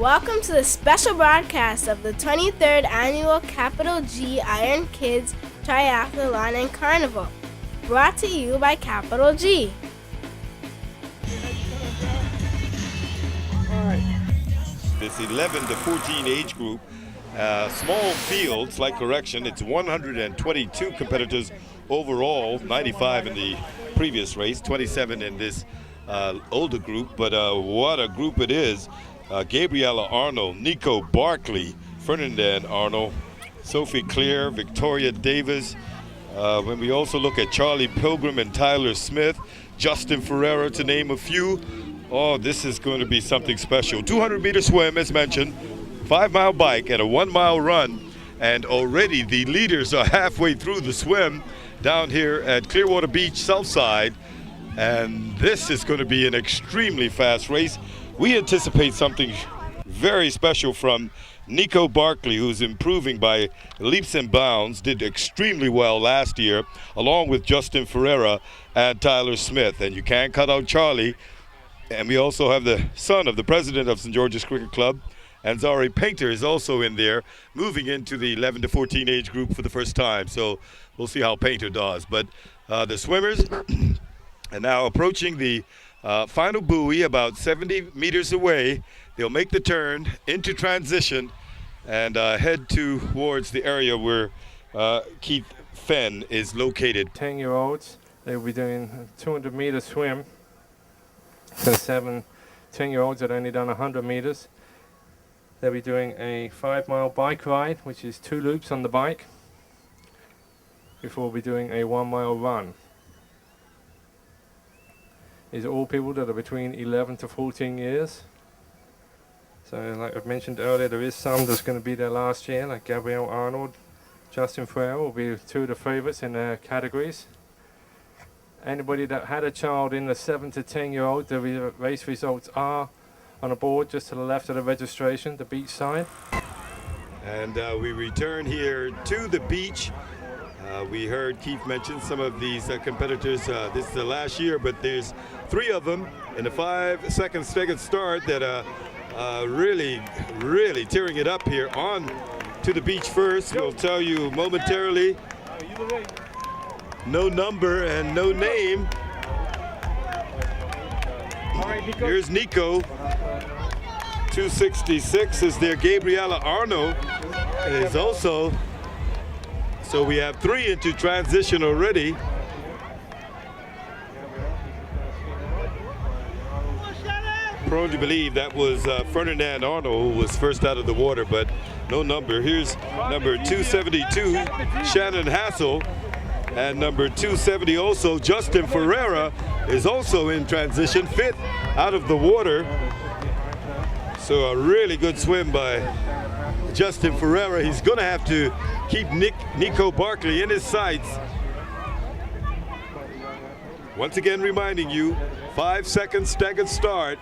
Welcome to the special broadcast of the 23rd Annual Capital G Iron Kids Triathlon and Carnival, brought to you by Capital G. This 11 to 14 age group, small field, slight correction, it's 122 competitors overall, 95 in the previous race, 27 in this older group, but what a group it is. Gabriella Arnold, Nico Barclay, Ferdinand Arnold, Sophie Claire, Victoria Davis. When we also look at Charlie Pilgrim and Tyler Smith, Justin Ferreira, to name a few. Oh, this is going to be something special. 200-meter swim, as mentioned, 5-mile bike, and a 1-mile run. And already the leaders are halfway through the swim down here at Clearwater Beach, Southside. And this is going to be an extremely fast race. We anticipate something very special from Nico Barclay, who's improving by leaps and bounds, did extremely well last year, along with Justin Ferreira and Tyler Smith. And you can't cut out Charlie. And we also have the son of the president of St. George's Cricket Club, Anzari Painter, is also in there, moving into the 11 to 14 age group for the first time. So we'll see how Painter does. But the swimmers are now approaching the final buoy, about 70 meters away. They'll make the turn into transition and head towards the area where Keith Fenn is located. 10-year-olds, they'll be doing a 200-meter swim. So 10-year-olds that only done 100 meters. They'll be doing a 5-mile bike ride, which is 2 loops on the bike, before we'll be doing a 1-mile run. These are all people that are between 11 to 14 years. So like I've mentioned earlier, there is some that's going to be there last year, like Gabrielle Arnold, Justin Ferreira will be 2 of the favourites in their categories. Anybody that had a child in the 7 to 10-year-old, the race results are on a board just to the left of the registration, the beach side. And we return here to the beach. We heard Keith mention some of these competitors. This is the last year, but there's 3 of them in a 5-second start that are really tearing it up here on to the beach first. We'll tell you momentarily. No number and no name. Here's Nico. 266 is there. Gabriella Arnold is also. So we have 3 into transition already. Prone to believe that was Ferdinand Arnold, who was first out of the water, but no number. Here's number 272, Shannon Hassel. And number 270 also, Justin Ferreira, is also in transition, 5th out of the water. So a really good swim by Justin Ferreira. He's going to have to keep Nico Barclay in his sights. Once again reminding you, 5-second staggered start.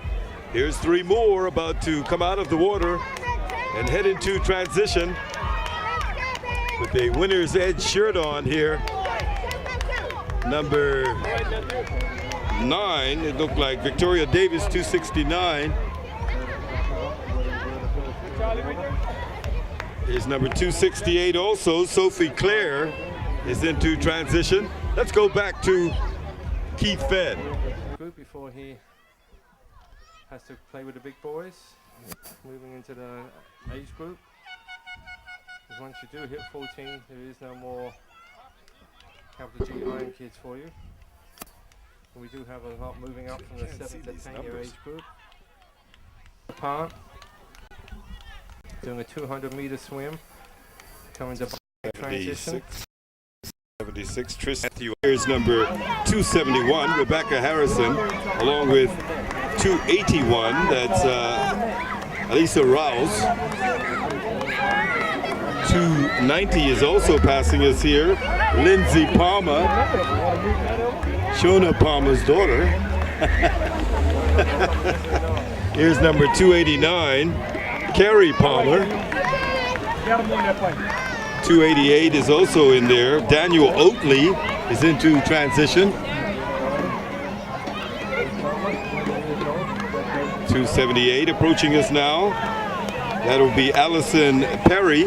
Here's 3 more about to come out of the water and head into transition with a winner's edge shirt on here. Number 9, it looked like Victoria Davis, 269. Here's number 268 also, Sophie Claire is into transition. Let's go back to Keith Fenn. Before he has to play with the big boys, moving into the age group. Because once you do hit 14, there is no more Capital G Iron Kids for you. And we do have a lot moving up from the 7 to 10-year age group. Apart, doing a 200-meter swim, coming to transition. 76, Tristan. Here's number 271, Rebecca Harrison, along with 281, that's Alisa Rouse. 290 is also passing us here, Lindsay Palmer, Shona Palmer's daughter. Here's number 289, Carrie Palmer. 288 is also in there. Daniel Oatley is into transition. 278 approaching us now. That'll be Allison Perry.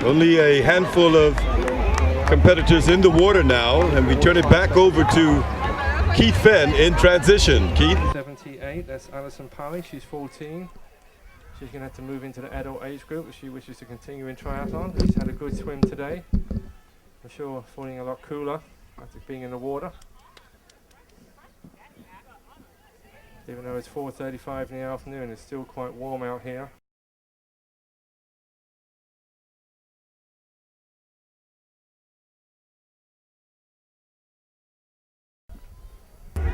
Only a handful of competitors in the water now, and we turn it back over to Keith Fenn in transition. Keith? 78, that's Alison Perry, she's 14. She's going to have to move into the adult age group if she wishes to continue in triathlon. She's had a good swim today. I'm sure feeling a lot cooler after being in the water. Even though it's 4:35 in the afternoon, it's still quite warm out here.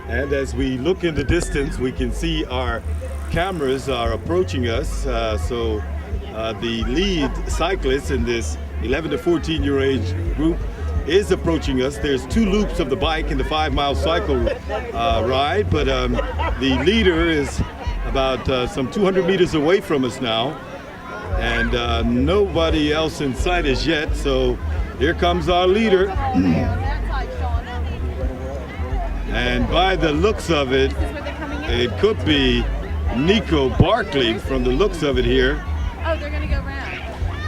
And as we look in the distance, we can see our cameras are approaching us. The lead cyclist in this 11 to 14 year age group is approaching us. There's 2 loops of the bike in the 5-mile cycle ride, but the leader is about some 200 meters away from us now, and nobody else in sight as yet. So here comes our leader. And by the looks of it, it could be Nico Barclay from the looks of it here. Oh, they're going to go round.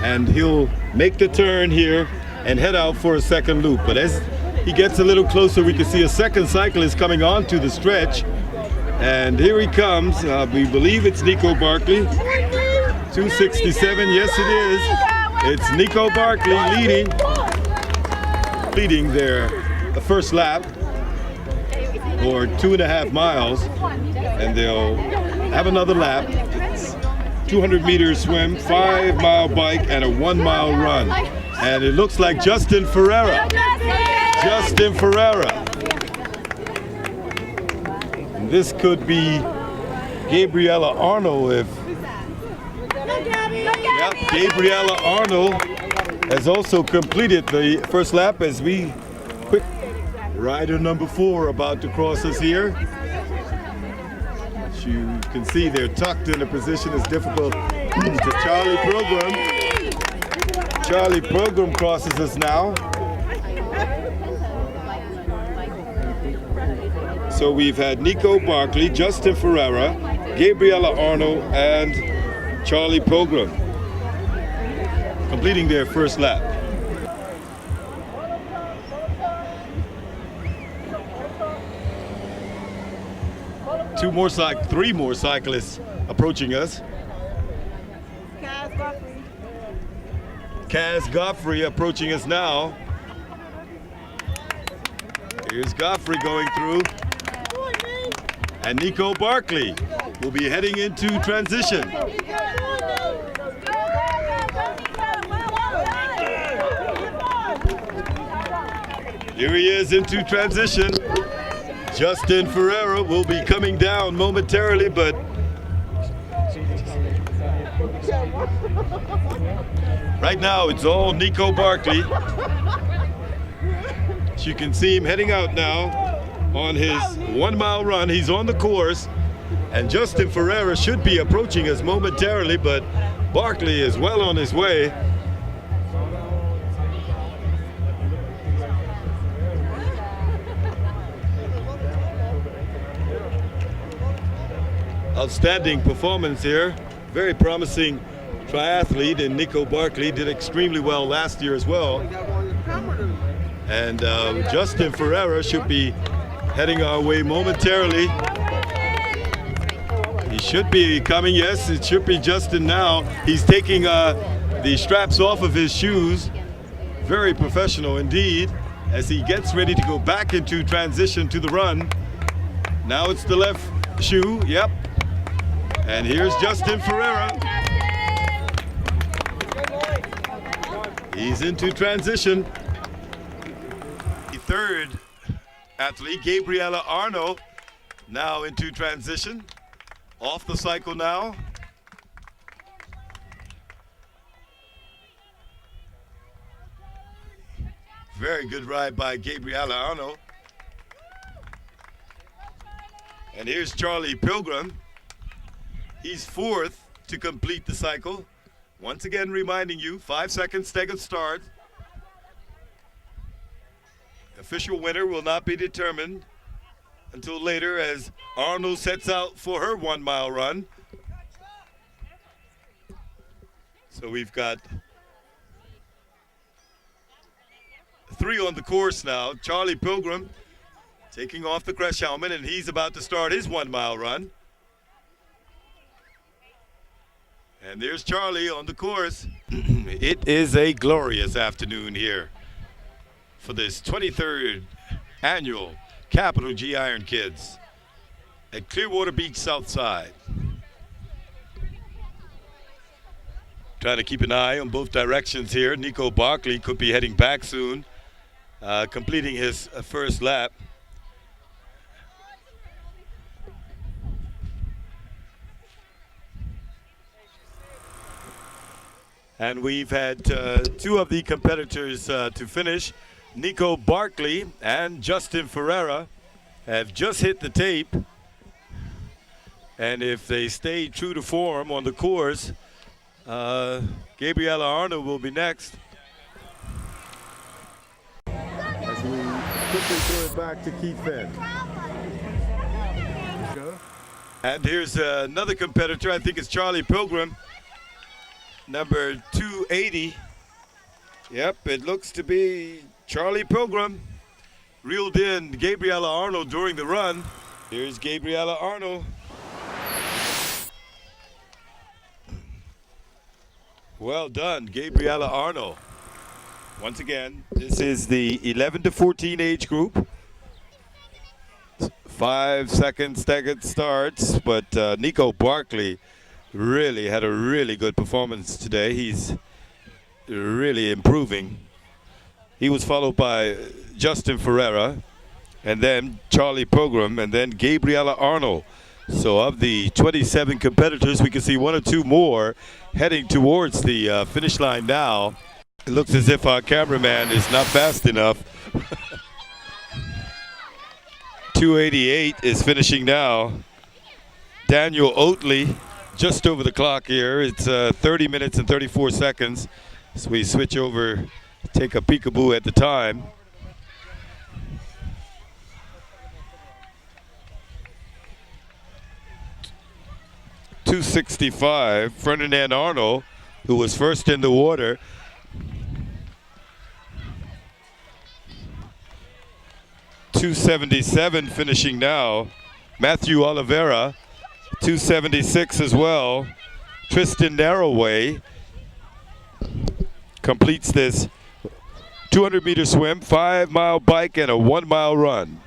And he'll make the turn here and head out for a second loop. But as he gets a little closer, we can see a second cyclist coming onto the stretch. And here he comes. We believe it's Nico Barclay. 267, yes it is. It's Nico Barclay leading their first lap, or 2.5 miles, and they'll have another lap. It's 200 meter swim, 5-mile bike, and a 1-mile run. And it looks like Justin Ferreira. Justin Ferreira. And this could be Gabriella Arnold if... Yep, Gabriella Arnold has also completed the first lap as we quick rider number 4 about to cross us here. As you can see, they're tucked in a position that's difficult to Charlie Program. Charlie Program crosses us now. So we've had Nico Barclay, Justin Ferreira, Gabriella Arnold, and Charlie Program completing their first lap. Three more cyclists approaching us. Kaz Godfrey approaching us now. Here's Godfrey going through. And Nico Barclay will be heading into transition. Here he is into transition. Justin Ferreira will be coming down momentarily, but right now it's all Nico Barclay. As you can see him heading out now on his 1-mile run. He's on the course, and Justin Ferreira should be approaching us momentarily, but Barclay is well on his way. Outstanding performance here. Very promising triathlete, and Nico Barclay did extremely well last year as well. And Justin Ferreira should be heading our way momentarily. He should be coming, yes, it should be Justin now. He's taking the straps off of his shoes. Very professional indeed, as he gets ready to go back into transition to the run. Now it's the left shoe, yep. And here's Justin Ferreira. He's into transition. The third athlete, Gabriella Arnold, now into transition. Off the cycle now. Very good ride by Gabriella Arnold. And here's Charlie Pilgrim. He's 4th to complete the cycle. Once again reminding you, 5 seconds staggered start. Official winner will not be determined until later as Arnold sets out for her 1-mile run. So we've got 3 on the course now. Charlie Pilgrim taking off the crash helmet, and he's about to start his 1 mile run. And there's Charlie on the course. It is a glorious afternoon here for this 23rd annual Capital G Iron Kids at Clearwater Beach Southside. Trying to keep an eye on both directions here. Nico Barclay could be heading back soon, completing his first lap. And we've had 2 of the competitors to finish. Nico Barclay and Justin Ferreira have just hit the tape. And if they stay true to form on the course, Gabriella Arnold will be next. As we quickly throw it back to Keith Finn. And here's another competitor. I think it's Charlie Pilgrim, number 280. Yep, it looks to be Charlie Pilgrim. Reeled in Gabriella Arnold during the run. Here's Gabriella Arnold. Well done, Gabriella Arnold. Once again, this is the 11 to 14 age group. 5-second staggered starts, but Nico Barclay really had a really good performance today. He's really improving. He was followed by Justin Ferreira, and then Charlie Pilgrim, and then Gabriella Arnold. So of the 27 competitors, we can see 1 or 2 more heading towards the finish line now. It looks as if our cameraman is not fast enough. 288 is finishing now. Daniel Oatley just over the clock here. It's 30 minutes and 34 seconds. So we switch over, take a peekaboo at the time. .265, Ferdinand Arnold, who was first in the water. .277 finishing now. Matthew Oliveira, .276 as well. Tristan Narrowway completes this 200-meter swim, 5-mile bike, and a 1-mile run.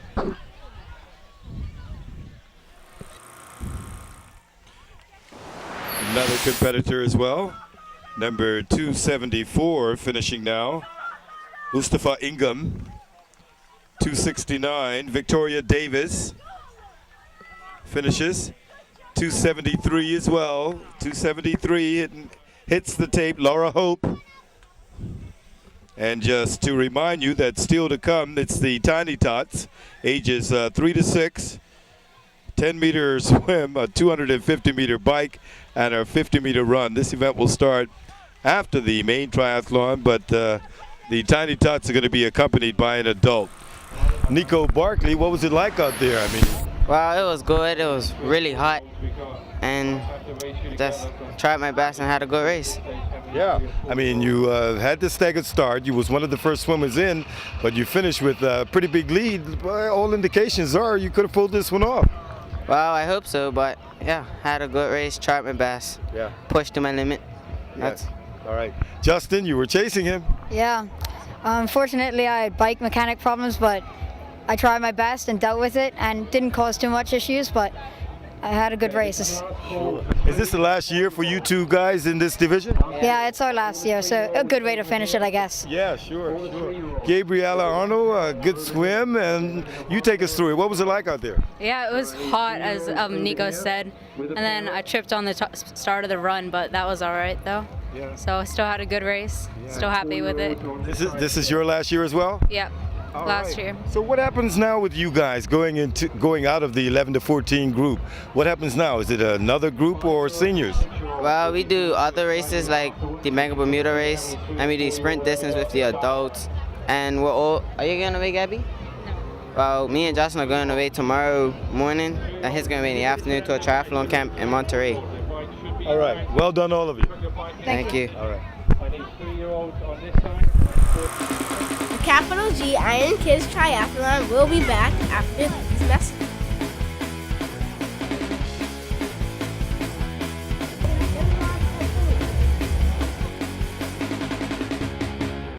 Another competitor as well, number 274 finishing now. Mustafa Ingham, 269. Victoria Davis finishes. 273 as well. 273 hits the tape. Laura Hope. And just to remind you that still to come, it's the Tiny Tots, ages 3 to 6. 10-meter swim, a 250-meter bike, and a 50-meter run. This event will start after the main triathlon, but the Tiny Tots are going to be accompanied by an adult. Nico Barclay, what was it like out there? I mean, well, it was good. It was really hot, and just tried my best and had a good race. yeah, I mean, you had the staggered start. You was one of the first swimmers in, but you finished with a pretty big lead. All indications are you could have pulled this one off. Well, I hope so, but yeah, had a good race, tried my best, Yeah. pushed to my limit. Yes. All right. Justin, you were chasing him. Yeah. Unfortunately, I had bike mechanic problems, but I tried my best and dealt with it and didn't cause too much issues, but I had a good race. Is this the last year for you two guys in this division? Yeah, it's our last year, so a good way to finish it, I guess. Yeah, sure. Gabriella Arnold, a good swim, and you take us through it. What was it like out there? Yeah, it was hot, as Nico said, and then I tripped on the start of the run, but that was all right, though. Yeah. So I still had a good race, still happy with it. This is your last year as well? Yep, last year. So what happens now with you guys going out of the 11 to 14 group? What happens now? Is it another group or seniors? Well, we do other races like the Mega Bermuda race, and we do sprint distance with the adults. And we're all. Are you going away, Gabby? No. Well, me and Justin are going away tomorrow morning, and he's going away in the afternoon to a triathlon camp in Monterey. All right. Well done, all of you. Thank you. All right. I need 3-year-olds on this side. The Capital G Iron Kids Triathlon will be back after these messages.